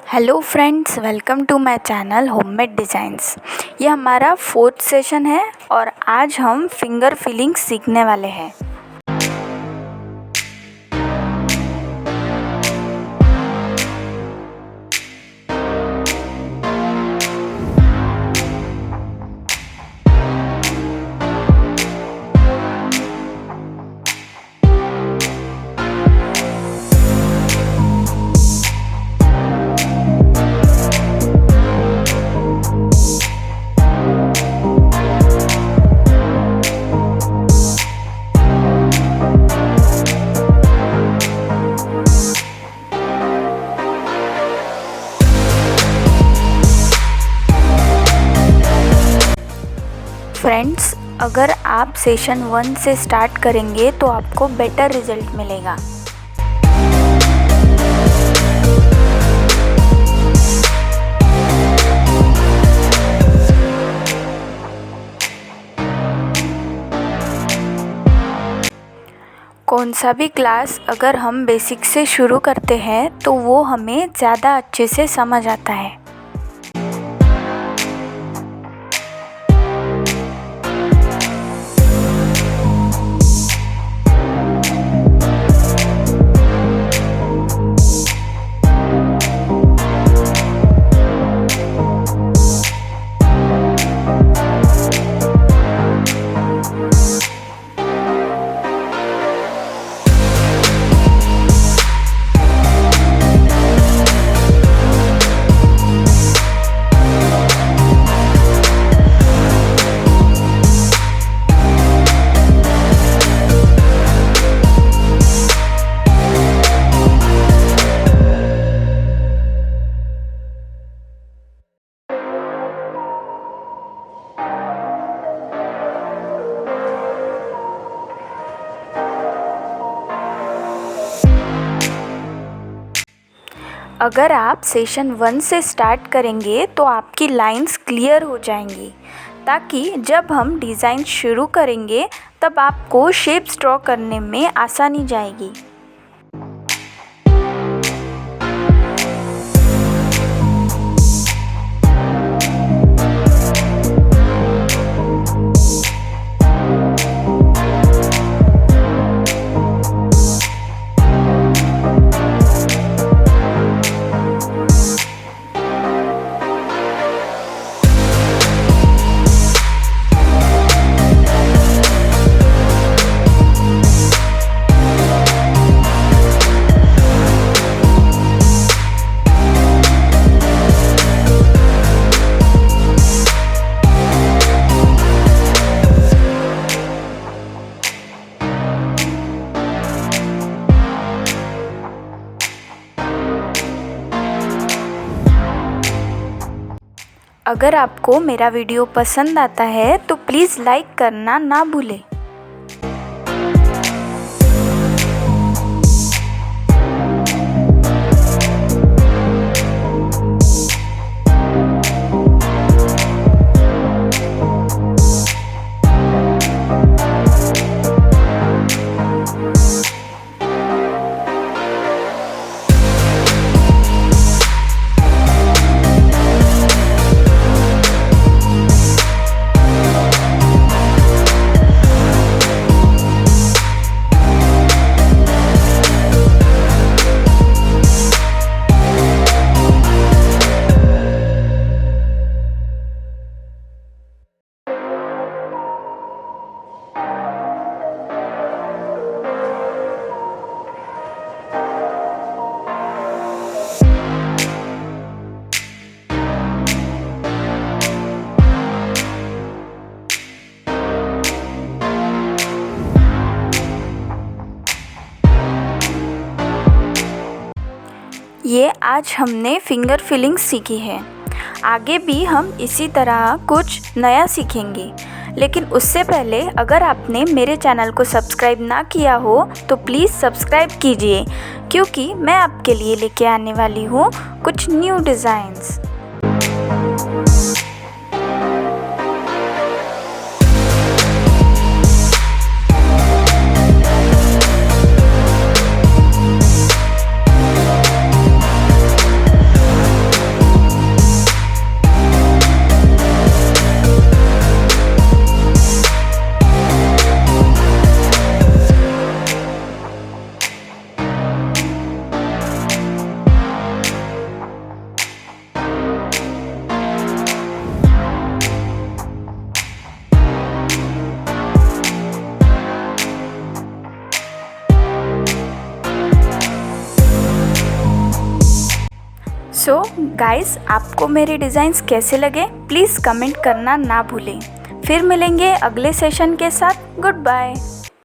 Hello friends, welcome to my channel homemade designs. ये हमारा 4th session है और आज हम फिंगर फिलिंग सीखने वाले हैं। फ्रेंड्स, अगर आप सेशन 1 से स्टार्ट करेंगे तो आपको बेटर रिजल्ट मिलेगा। कौन सा भी क्लास अगर हम बेसिक से शुरू करते हैं तो वो हमें ज़्यादा अच्छे से समझ आता है। अगर आप सेशन 1 से स्टार्ट करेंगे तो आपकी लाइंस क्लियर हो जाएंगी, ताकि जब हम डिज़ाइन शुरू करेंगे तब आपको शेप्स ड्रॉ करने में आसानी जाएगी। अगर आपको मेरा वीडियो पसंद आता है तो प्लीज़ लाइक करना ना भूलें। ये आज हमने फिंगर फिलिंग सीखी है। आगे भी हम इसी तरह कुछ नया सीखेंगे, लेकिन उससे पहले अगर आपने मेरे चैनल को सब्सक्राइब ना किया हो तो प्लीज़ सब्सक्राइब कीजिए, क्योंकि मैं आपके लिए लेके आने वाली हूँ कुछ न्यू डिज़ाइंस। सो गाइस, आपको मेरे डिज़ाइंस कैसे लगे प्लीज़ कमेंट करना ना भूलें। फिर मिलेंगे अगले सेशन के साथ। Good bye.